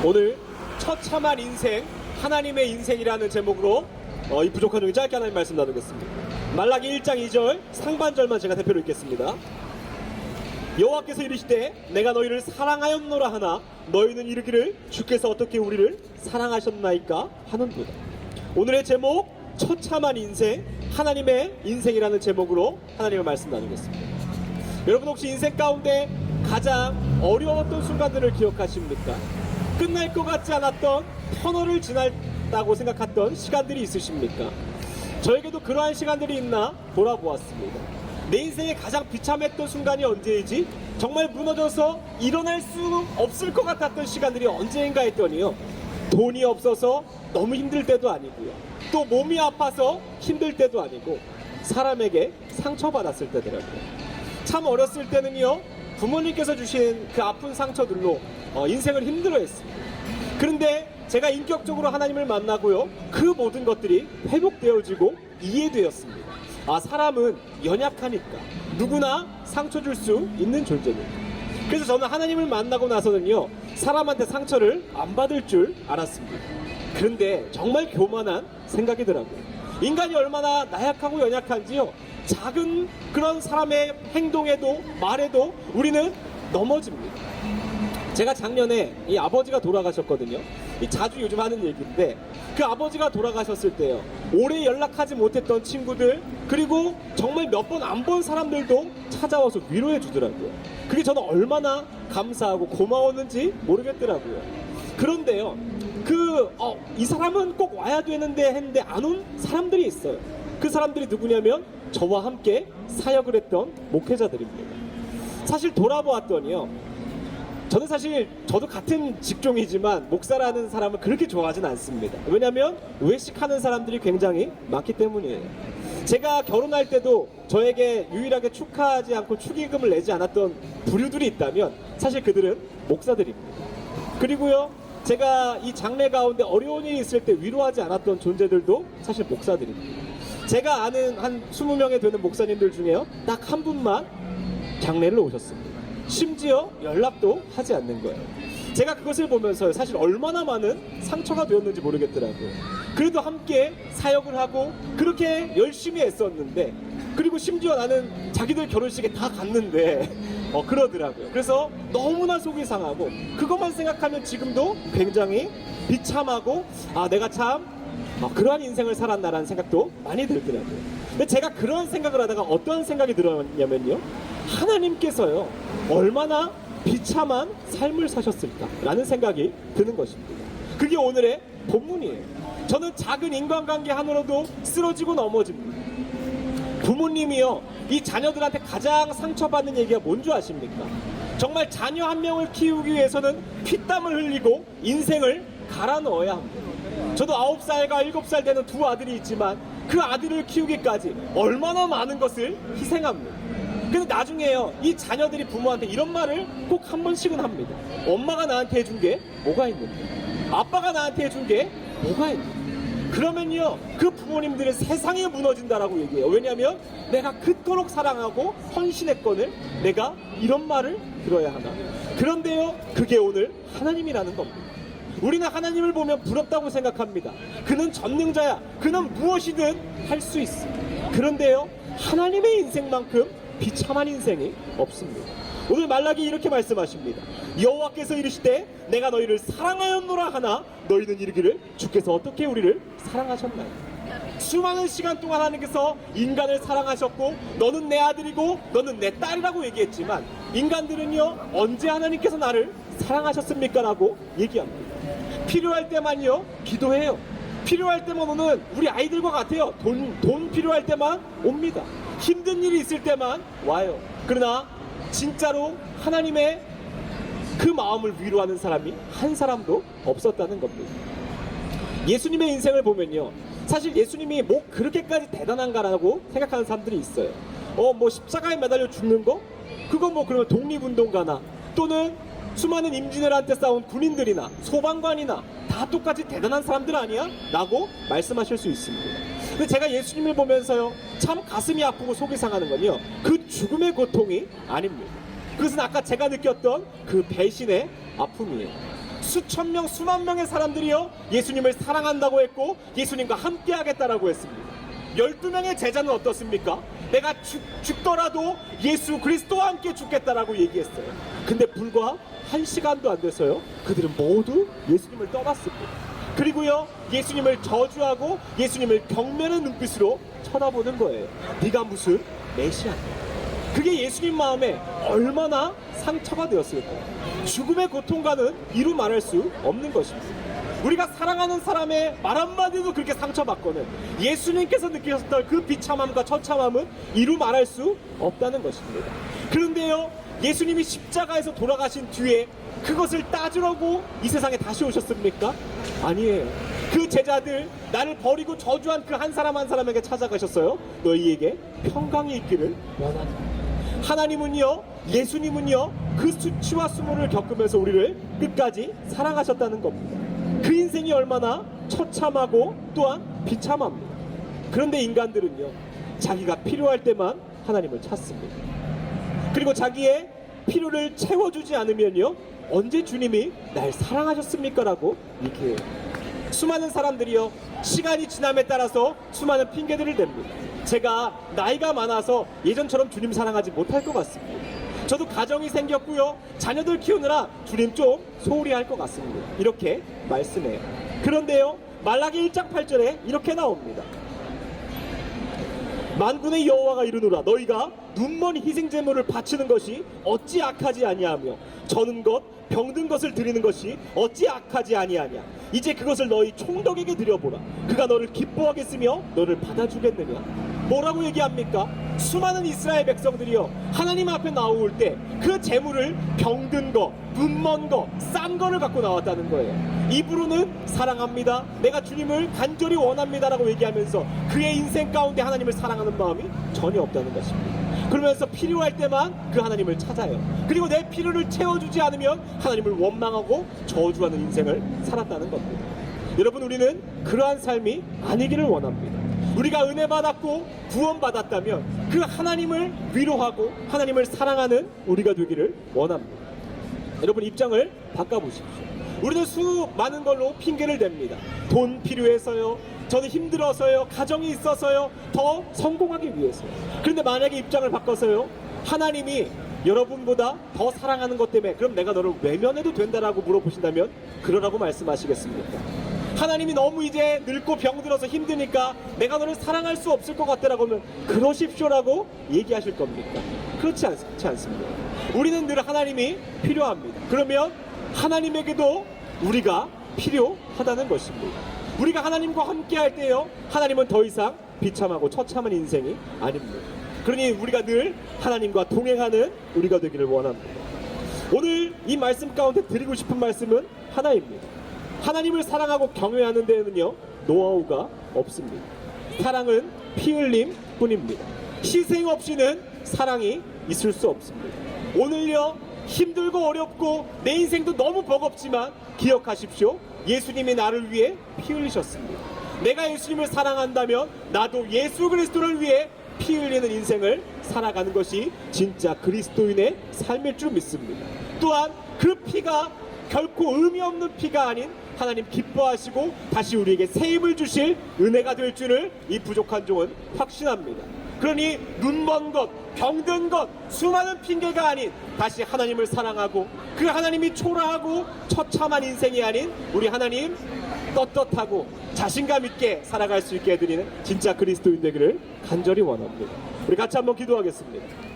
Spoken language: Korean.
오늘 처참한 인생, 하나님의 인생이라는 제목으로 이 부족한 중에 짧게 하나님 말씀 나누겠습니다. 말라기 1장 2절 상반절만 제가 대표로 읽겠습니다. 여호와께서 이르시되 내가 너희를 사랑하였노라 하나 너희는 이르기를 주께서 어떻게 우리를 사랑하셨나이까 하는도다. 오늘의 제목 처참한 인생, 하나님의 인생이라는 제목으로 하나님의 말씀 나누겠습니다. 여러분 혹시 인생 가운데 가장 어려웠던 순간들을 기억하십니까? 끝날 것 같지 않았던 터널을 지났다고 생각했던 시간들이 있으십니까? 저에게도 그러한 시간들이 있나 돌아보았습니다. 내 인생에 가장 비참했던 순간이 언제이지? 정말 무너져서 일어날 수 없을 것 같았던 시간들이 언제인가 했더니요, 돈이 없어서 너무 힘들 때도 아니고요, 또 몸이 아파서 힘들 때도 아니고 사람에게 상처받았을 때더라고요. 참 어렸을 때는요, 부모님께서 주신 그 아픈 상처들로 인생을 힘들어했습니다. 그런데 제가 인격적으로 하나님을 만나고요, 그 모든 것들이 회복되어지고 이해되었습니다. 아, 사람은 연약하니까 누구나 상처 줄 수 있는 존재입니다. 그래서 저는 하나님을 만나고 나서는요, 사람한테 상처를 안 받을 줄 알았습니다. 그런데 정말 교만한 생각이더라고요. 인간이 얼마나 나약하고 연약한지요, 작은 그런 사람의 행동에도 말에도 우리는 넘어집니다. 제가 작년에 이 아버지가 돌아가셨거든요. 자주 요즘 하는 얘기인데, 그 아버지가 돌아가셨을 때요, 오래 연락하지 못했던 친구들, 그리고 정말 몇 번 안 본 사람들도 찾아와서 위로해 주더라고요. 그게 저는 얼마나 감사하고 고마웠는지 모르겠더라고요. 그런데요, 이 사람은 꼭 와야 되는데 했는데 안 온 사람들이 있어요. 그 사람들이 누구냐면 저와 함께 사역을 했던 목회자들입니다. 사실 돌아보았더니요, 저는 사실 저도 같은 직종이지만 목사라는 사람을 그렇게 좋아하진 않습니다. 왜냐하면 외식하는 사람들이 굉장히 많기 때문이에요. 제가 결혼할 때도 저에게 유일하게 축하하지 않고 축의금을 내지 않았던 부류들이 있다면 사실 그들은 목사들입니다. 그리고요, 제가 이 장래 가운데 어려운 일이 있을 때 위로하지 않았던 존재들도 사실 목사들입니다. 제가 아는 한 20명에 되는 목사님들 중에요, 딱 한 분만 장례를 오셨습니다. 심지어 연락도 하지 않는 거예요. 제가 그것을 보면서 사실 얼마나 많은 상처가 되었는지 모르겠더라고요. 그래도 함께 사역을 하고 그렇게 열심히 애썼는데, 그리고 심지어 나는 자기들 결혼식에 다 갔는데 그러더라고요. 그래서 너무나 속이 상하고 그것만 생각하면 지금도 굉장히 비참하고, 아, 내가 참 그러한 인생을 살았나라는 생각도 많이 들더라고요. 근데 제가 그런 생각을 하다가 어떤 생각이 들었냐면요, 하나님께서요 얼마나 비참한 삶을 사셨을까라는 생각이 드는 것입니다. 그게 오늘의 본문이에요. 저는 작은 인간관계 하나로도 쓰러지고 넘어집니다. 부모님이요, 이 자녀들한테 가장 상처받는 얘기가 뭔지 아십니까? 정말 자녀 한 명을 키우기 위해서는 피땀을 흘리고 인생을 갈아 넣어야 합니다. 저도 9살과 7살 되는 두 아들이 있지만 그 아들을 키우기까지 얼마나 많은 것을 희생합니다. 근데 나중에요, 이 자녀들이 부모한테 이런 말을 꼭 한 번씩은 합니다. 엄마가 나한테 해준 게 뭐가 있는데, 아빠가 나한테 해준 게 뭐가 있는데. 그러면요, 그 부모님들의 세상이 무너진다라고 얘기해요. 왜냐하면 내가 그토록 사랑하고 헌신했거늘 내가 이런 말을 들어야 하나. 그런데요, 그게 오늘 하나님이라는 겁니다. 우리는 하나님을 보면 부럽다고 생각합니다. 그는 전능자야. 그는 무엇이든 할 수 있어. 그런데요, 하나님의 인생만큼 비참한 인생이 없습니다. 오늘 말라기 이렇게 말씀하십니다. 여호와께서 이르시되 내가 너희를 사랑하였노라 하나 너희는 이르기를 주께서 어떻게 우리를 사랑하셨나요? 수많은 시간 동안 하나님께서 인간을 사랑하셨고 너는 내 아들이고 너는 내 딸이라고 얘기했지만, 인간들은요, 언제 하나님께서 나를 사랑하셨습니까? 라고 얘기합니다. 필요할 때만요 기도해요. 필요할 때만 오는 우리 아이들과 같아요. 돈 필요할 때만 옵니다. 힘든 일이 있을 때만 와요. 그러나 진짜로 하나님의 그 마음을 위로하는 사람이 한 사람도 없었다는 겁니다. 예수님의 인생을 보면요, 사실 예수님이 뭐 그렇게까지 대단한가라고 생각하는 사람들이 있어요. 뭐 십자가에 매달려 죽는 거? 그건 뭐 그러면 독립운동가나 또는 수많은 임진왜란때 싸운 군인들이나 소방관이나 다 똑같이 대단한 사람들 아니야? 라고 말씀하실 수 있습니다. 근데 제가 예수님을 보면서요, 참 가슴이 아프고 속이 상하는 건요, 그 죽음의 고통이 아닙니다. 그것은 아까 제가 느꼈던 그 배신의 아픔이에요. 수천 명, 수만 명의 사람들이요 예수님을 사랑한다고 했고 예수님과 함께 하겠다라고 했습니다. 12명의 제자는 어떻습니까? 내가 죽더라도 예수 그리스도와 함께 죽겠다라고 얘기했어요. 근데 불과 1시간도 안 돼서요 그들은 모두 예수님을 떠났습니다. 그리고요 예수님을 저주하고 예수님을 경멸하는 눈빛으로 쳐다보는 거예요. 네가 무슨 메시아냐. 그게 예수님 마음에 얼마나 상처가 되었을까요? 죽음의 고통과는 이루 말할 수 없는 것입니다. 우리가 사랑하는 사람의 말 한마디도 그렇게 상처받거든 예수님께서 느끼셨던 그 비참함과 처참함은 이루 말할 수 없다는 것입니다. 그런데요 예수님이 십자가에서 돌아가신 뒤에 그것을 따지려고 이 세상에 다시 오셨습니까? 아니에요. 그 제자들 나를 버리고 저주한 그 한 사람 한 사람에게 찾아가셨어요. 너희에게 평강이 있기를 원하노라. 하나님은요 예수님은요 그 수치와 수모를 겪으면서 우리를 끝까지 사랑하셨다는 겁니다. 그 인생이 얼마나 처참하고 또한 비참합니다. 그런데 인간들은요 자기가 필요할 때만 하나님을 찾습니다. 그리고 자기의 필요를 채워주지 않으면요 언제 주님이 날 사랑하셨습니까? 라고 얘기해요. 수많은 사람들이요 시간이 지남에 따라서 수많은 핑계들을 댑니다. 제가 나이가 많아서 예전처럼 주님 사랑하지 못할 것 같습니다. 저도 가정이 생겼고요 자녀들 키우느라 주님 좀 소홀히 할 것 같습니다. 이렇게 말씀해요. 그런데요 말라기 1장 8절에 이렇게 나옵니다. 만군의 여호와가 이르노라 너희가 눈먼 희생제물을 바치는 것이 어찌 악하지 아니하며 저는 것 병든 것을 드리는 것이 어찌 악하지 아니하냐. 이제 그것을 너희 총독에게 드려보라. 그가 너를 기뻐하겠으며 너를 받아주겠느냐. 뭐라고 얘기합니까? 수많은 이스라엘 백성들이요 하나님 앞에 나올 때 그 재물을 병든 거, 눈먼 거, 싼 거를 갖고 나왔다는 거예요. 입으로는 사랑합니다, 내가 주님을 간절히 원합니다라고 얘기하면서 그의 인생 가운데 하나님을 사랑하는 마음이 전혀 없다는 것입니다. 그러면서 필요할 때만 그 하나님을 찾아요. 그리고 내 필요를 채워주지 않으면 하나님을 원망하고 저주하는 인생을 살았다는 겁니다. 여러분, 우리는 그러한 삶이 아니기를 원합니다. 우리가 은혜 받았고 구원 받았다면 그 하나님을 위로하고 하나님을 사랑하는 우리가 되기를 원합니다. 여러분, 입장을 바꿔보십시오. 우리는 수많은 걸로 핑계를 댑니다. 돈 필요해서요, 저는 힘들어서요, 가정이 있어서요, 더 성공하기 위해서요. 그런데 만약에 입장을 바꿔서요, 하나님이 여러분보다 더 사랑하는 것 때문에 그럼 내가 너를 외면해도 된다라고 물어보신다면 그러라고 말씀하시겠습니까? 하나님이 너무 이제 늙고 병들어서 힘드니까 내가 너를 사랑할 수 없을 것 같다라고 하면 그러십시오라고 얘기하실 겁니까? 그렇지 않습니다. 우리는 늘 하나님이 필요합니다. 그러면 하나님에게도 우리가 필요하다는 것입니다. 우리가 하나님과 함께 할 때요, 하나님은 더 이상 비참하고 처참한 인생이 아닙니다. 그러니 우리가 늘 하나님과 동행하는 우리가 되기를 원합니다. 오늘 이 말씀 가운데 드리고 싶은 말씀은 하나입니다. 하나님을 사랑하고 경외하는 데에는요 노하우가 없습니다. 사랑은 피 흘림 뿐입니다. 희생 없이는 사랑이 있을 수 없습니다. 오늘요 힘들고 어렵고 내 인생도 너무 버겁지만 기억하십시오. 예수님이 나를 위해 피 흘리셨습니다. 내가 예수님을 사랑한다면 나도 예수 그리스도를 위해 피 흘리는 인생을 살아가는 것이 진짜 그리스도인의 삶일 줄 믿습니다. 또한 그 피가 결코 의미 없는 피가 아닌 하나님 기뻐하시고 다시 우리에게 새 힘을 주실 은혜가 될 줄을 이 부족한 종은 확신합니다. 그러니 눈먼 것, 병든 것, 수많은 핑계가 아닌 다시 하나님을 사랑하고 그 하나님이 초라하고 처참한 인생이 아닌 우리 하나님 떳떳하고 자신감 있게 살아갈 수 있게 해드리는 진짜 그리스도인 되기를 간절히 원합니다. 우리 같이 한번 기도하겠습니다.